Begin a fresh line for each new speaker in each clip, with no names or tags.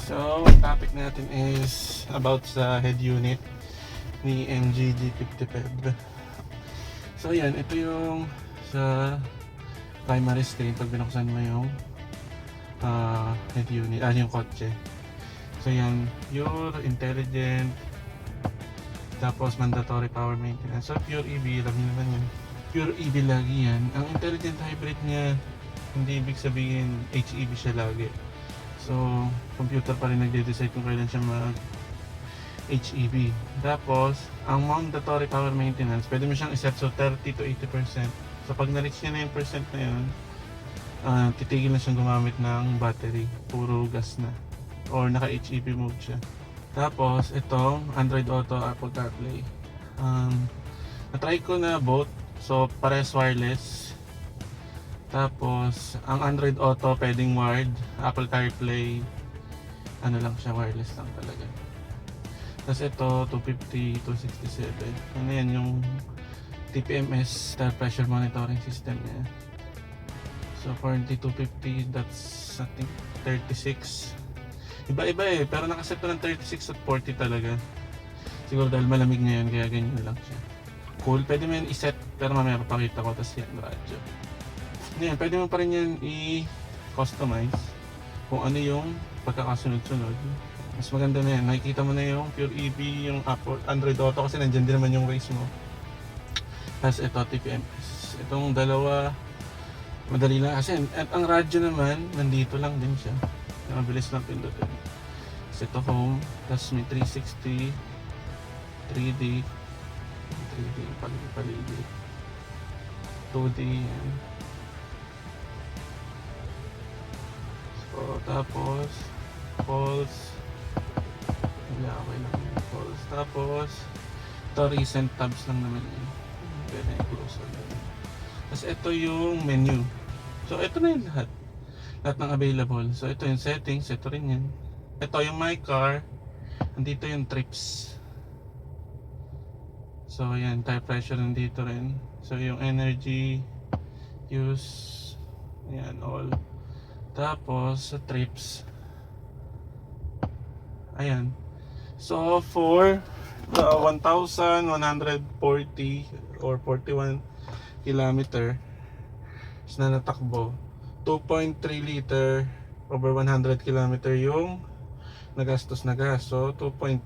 So, ang topic natin is about sa head unit ni MG G50 So, yan. Ito yung sa primary screen pag binuksan mo yung head unit, yung kotse. So, yan. Pure, intelligent, tapos mandatory power maintenance. So, pure EV, alam niyo naman yun. Pure EV lagi yan. Ang intelligent hybrid niya, hindi ibig sabihin HEV siya lagi. So, computer pa rin nagde-decide kung kailan siya mag-HEV. Tapos, ang mandatory power maintenance, pwede mo siyang iset so 30 to 80%. So, pag na-reach niya na yung percent na yun, titigil na siyang gumamit ng battery. Puro gas na. Or naka-HEV mode siya. Tapos, itong Android Auto, Apple CarPlay. Na-try ko na both. So, parehas wireless. Tapos, ang Android Auto pwedeng wired, Apple CarPlay ano lang siya, wireless lang talaga. Tapos ito, 250, 267. Ano yan, yung TPMS, tire pressure monitoring system niya. So, for the 250, that's I think 36. Iba-iba pero nakaset ko ng 36 at 40 talaga. Siguro dahil malamig ngayon, kaya ganyan lang siya. Cool, pwede mo yan iset, pero mamaya papakita ko, tapos yan, radyo. Yan, pwede mo pa rin yan i-customize kung ano yung pagkakasunod-sunod. Mas maganda na yan, nakikita mo na yung pure EV, yung Apple, Android Auto kasi nandyan din naman yung race mo. Tapos ito, TPMS. Itong dalawa, madali lang kasi at ang radyo naman, nandito lang din siya. Mabilis lang pindutin. Tapos ito home, tapos may 360, 3D, paligid, 2D, yan. So, tapos pulse, okay lang yung pulse. Tapos ito recent tabs lang naman yun, pwede i-close lang. Tapos ito yung menu. So ito na yung lahat ng available. So ito yung settings, ito rin yan. Ito yung my car, nandito yung trips. So yan, tire pressure nandito rin. So yung energy use, yan all. Tapos sa trips, ayan. So for 1,140 or 41 kilometer na natakbo, 2.3 liter over 100 kilometer yung nagastos na gas. So 2.3,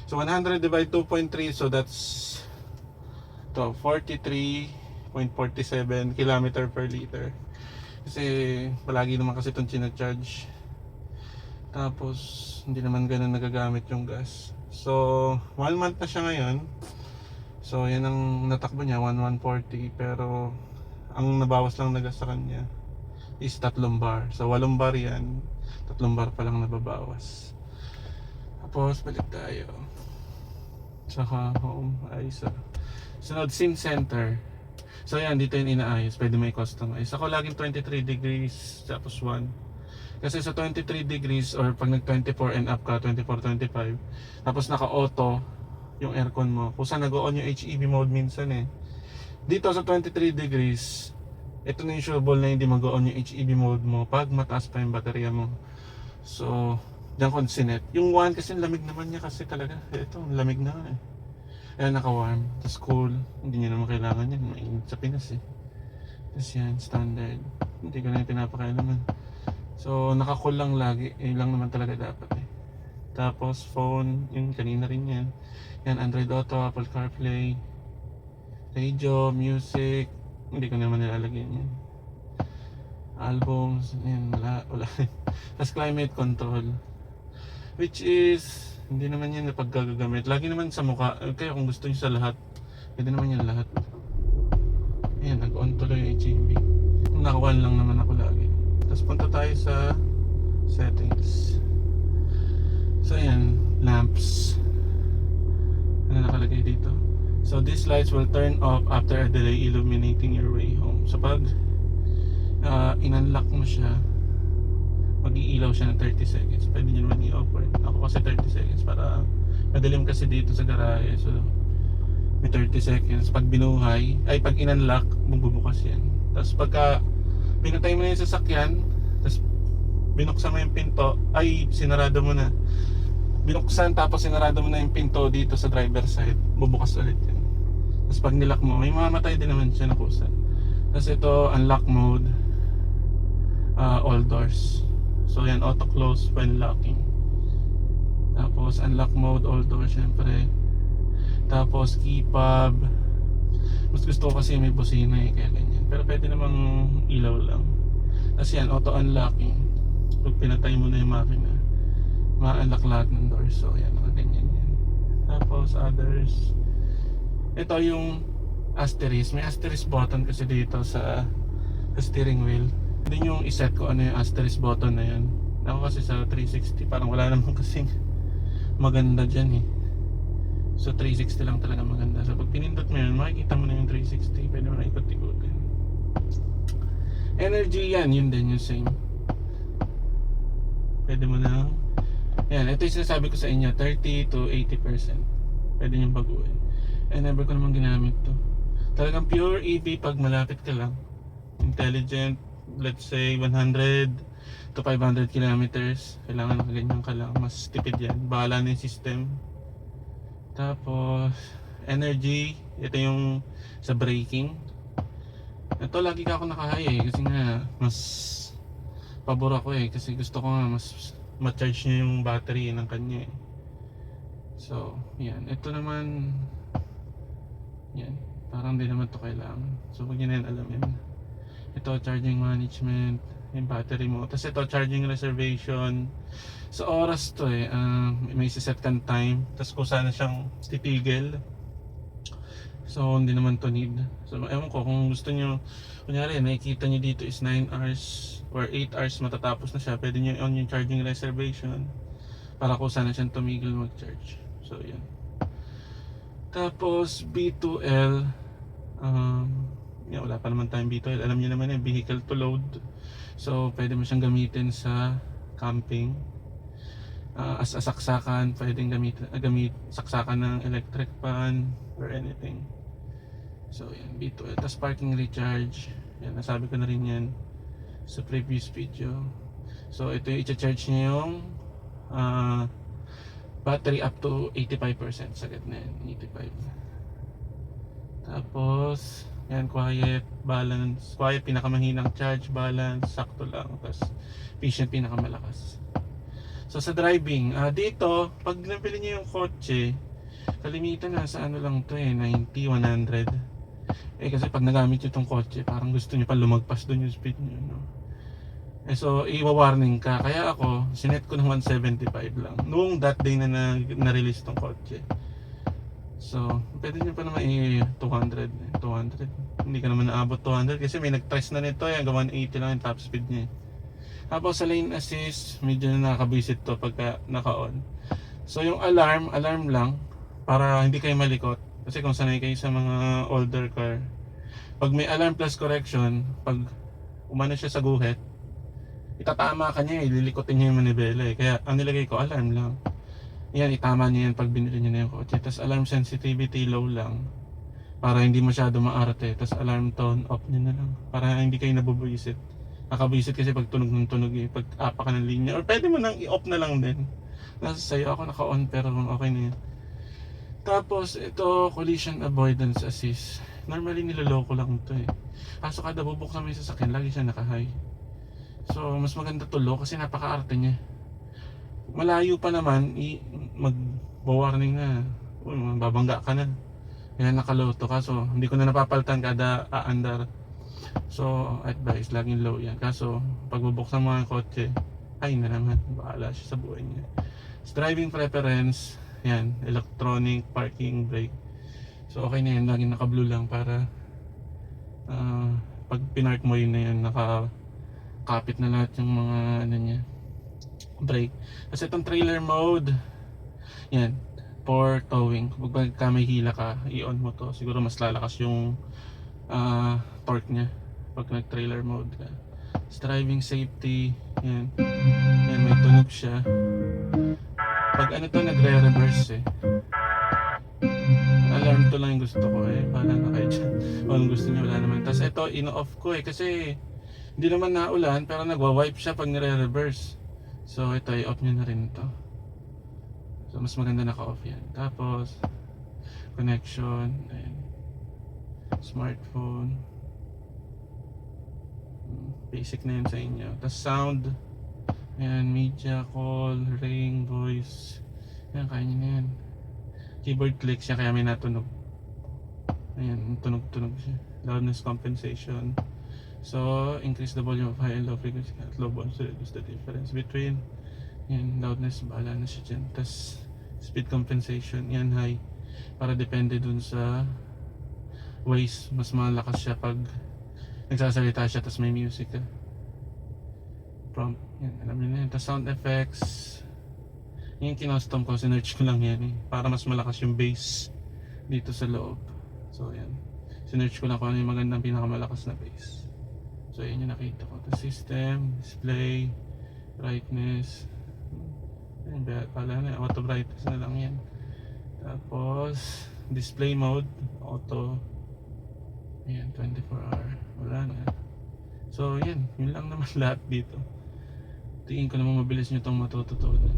so 100 divide 2.3, so that's 43.47 kilometer per liter. Kasi palagi naman kasi itong charge. Tapos hindi naman ganun nagagamit yung gas. So 1 month na siya ngayon. So yan ang natakbo niya, 1,140. Pero ang nabawas lang na gas sa kanya is 3 bar. So 8 bar yan, 3 bar pa lang nababawas. Tapos balik tayo. Saka home, ayos. Sunod, scene center. So yan, dito yung inaayos, pwede may customize. Ako laging 23 degrees tapos 1. Kasi sa 23 degrees or pag nag 24 and up ka, 24-25, tapos naka-auto yung aircon mo, kung saan nag-on yung HEV mode minsan dito sa 23 degrees, ito na yung sureable na hindi mag-on yung HEV mode mo pag mataas pa yung baterya mo. So diyan ko sinet. Yung 1 kasi lamig naman niya kasi talaga. Ito, lamig na Ayan, naka-warm, tapos cool. Hindi nyo naman kailangan yan, mainit sa Pinas Tapos yan, standard. Hindi ko na yung pinapakailaman. So, naka-cool lang lagi. Yun lang naman talaga dapat Tapos phone, yun kanina rin yan. Yan, Android Auto, Apple CarPlay, radio, music. Hindi ko naman nilalagyan yan. Albums, yan, wala. Tapos climate control, which is hindi naman yan napaggagamit. Lagi naman sa mukha. Kaya kung gusto nyo sa lahat, pwede naman yan lahat. Ayan, nag-on tuloy yung HEV. Naka-1 lang naman ako lagi. Tapos punta tayo sa settings. So ayan, lamps. Ano nakalagay dito? So these lights will turn off after a delay illuminating your way home. So pag in-unlock mo siya, mag-iilaw siya ng 30 seconds. Pwede nyo naman i-offer. Ako kasi 30 seconds para madilim kasi dito sa garahe. So may 30 seconds. Pag binuhay, pag in-unlock, magbubukas yan. Tapos pagka pinatay mo na yung sasakyan, tapos binuksan mo yung pinto, ay sinarado mo na. Binuksan tapos sinarado mo na yung pinto dito sa driver side, bubukas ulit yun. Tapos pag nilock mo, may mamamatay din naman siya na kusa. Tapos ito, unlock mode, all doors. So yan, auto close when locking. Tapos unlock mode, all doors syempre. Tapos key fob. Mas gusto ko kasi may busina eh, kaya ganyan. Pero pwede namang ilaw lang. Tapos yan, auto unlocking. Pag pinatay mo na yung makina, ma-unlock lahat ng doors. So yan, nakaganyan yan. Tapos others. Ito yung asterisk. May asterisk button kasi dito sa steering wheel. Hindi yung iset ko ano yung asterisk button na yan. Ako kasi sa 360 parang wala naman kasing maganda dyan eh. So 360 lang talaga maganda. So pag pinindot mo yun, makikita mo na yung 360. Pwede mo na ikot-ikotin. Energy yan, yun din yung same. Pwede mo na. Yan, ito yung sinasabi ko sa inyo, 30 to 80%. Pwede nyo baguhin. Eh never ko naman ginamit to. Talagang pure EV pag malapit ka lang. Intelligent, let's say 100 to 500 kilometers. Kailangan nakaganyan ka lang. Mas tipid yan. Bahala na yung system. Tapos energy, ito yung sa braking. Ito lagi ka ako naka-high eh, kasi nga mas pabor ako eh, kasi gusto ko nga mas ma-charge niya yung battery ng kanya eh. So yan, ito naman yan, parang di naman to kailangan. So huwag nyo na yan alamin. Ito charging management, yung battery mo. Tapos ito charging reservation. Sa oras to eh, may siset kang time. Tapos kung saan siyang titigil. So hindi naman to need. So ewan ko kung gusto nyo, kunyari nakikita nyo dito is 9 hours or 8 hours matatapos na siya, pwede nyo on yung charging reservation para kung saan siyang tumigil mag-charge. So yan. Tapos B2L, yan, wala pa naman tayong B2L. Alam niyo naman yung vehicle to load. So pwede mo siyang gamitin sa camping. As saksakan, pwedeng saksakan ng electric fan or anything. So yan, B2L. Tapos parking recharge. Yan, nasabi ko na rin yan sa previous video. So ito yung i-charge niya yung battery up to 85%. Sagad na yan, 85. Tapos yan, quiet, balance. Quiet, pinakamahinang charge, balance, sakto lang. Tapos patient, pinakamalakas. So sa driving, dito, pag nabili niyo yung kotse, kalimitan na sa ano lang to eh, 90, 100. Eh kasi pag nagamit nyo itong kotse, parang gusto nyo pa lumagpas doon yung speed nyo, no? Eh so, iwa-warning ka. Kaya ako, sinet ko ng 175 lang. Noong that day na na-release tong kotse. So, pwede nyo pa naman 200. Hindi ka naman naabot 200 kasi may nag-test na nito, hanggang 180 lang yung top speed niya. Tapos sa lane assist, medyo na nakakabisit to pagka naka-on. So yung alarm lang para hindi kayo malikot. Kasi kung sanay kayo sa mga older car, pag may alarm plus correction, pag umano siya sa guhit, itatama ka niya, ililikotin niya yung manibela eh. Kaya ang nilagay ko, alarm lang. Yan, itama niya yan pag binili niya na yung kotse. Tapos alarm sensitivity low lang para hindi masyado maarte. Tapos alarm tone off niya na lang para hindi kayo nabubuisit. Nakabuisit kasi pag tunog ng tunog eh, pag apa ka ng linya. Or pwede mo nang i-off na lang din. Nasa sa'yo, ako naka-on pero okay na yan. Tapos ito, collision avoidance assist. Normally niloloko lang ito eh. Kaso kada bubuksan mo yung sasakyan, lagi siya naka-high. So mas maganda to low kasi napaka-arte niya. Malayo pa naman, mag-warning na. Uy, babangga ka na. Yan, naka-low to. Kaso hindi ko na napapalitan kada aandar. So advice, laging low yan. Kaso pag bubuksan mo ang kotse, ay na naman, bahala siya sa buhay niya. So, driving preference, yan, electronic parking brake. So okay na yan, laging naka-blue lang para pag pinark mo yun na yan, nakakapit na lahat yung mga ano niya, brake. Kasi itong trailer mode, yan, for towing. Kapag may hila ka, i-on mo to, siguro mas lalakas yung torque niya pag nag-trailer mode ka. Sa driving safety, yan, may tunog siya. Pag ano to, nagre-reverse eh. Alarm to lang yung gusto ko eh. Bahala na kayo dyan. O anong gusto niyo, wala naman. Tapos ito, ino-off ko eh. Kasi Hindi naman naulan pero nagwa-wipe siya pag nire-reverse. So ito i-off nyo na rin ito. So mas maganda naka-off yan. Tapos connection, ayan. Smartphone. Basic na yan sa inyo. Tapos sound, ayan, media, call, ring, voice. Ayan, kaya nyo na yan. Keyboard click siya kaya may natunog. Ayan, tunog-tunog siya. Loudness compensation. So, increase the volume of high and low frequency at low bounds to reduce the difference between yan, loudness, bahala na siya dyan. Tapos, speed compensation, yan high. Para depende dun sa waves. Mas malakas siya pag nagsasalita siya tapos may music ka. Prompt, yan, alam niyo na yan. Tapos sound effects. Yung kinostom ko, sinearch ko lang yan eh. Para mas malakas yung bass dito sa loob. So, yan. Sinearch ko lang kung ano yung magandang pinakamalakas na bass. So yun yung nakita ko. The system, display, brightness. Ayun, pala na, auto brightness na lang yan. Tapos, display mode, auto. Ayan, 24-hour. Wala na. So yan, yun lang naman lahat dito. Tingin ko naman mabilis nyo itong matututunan.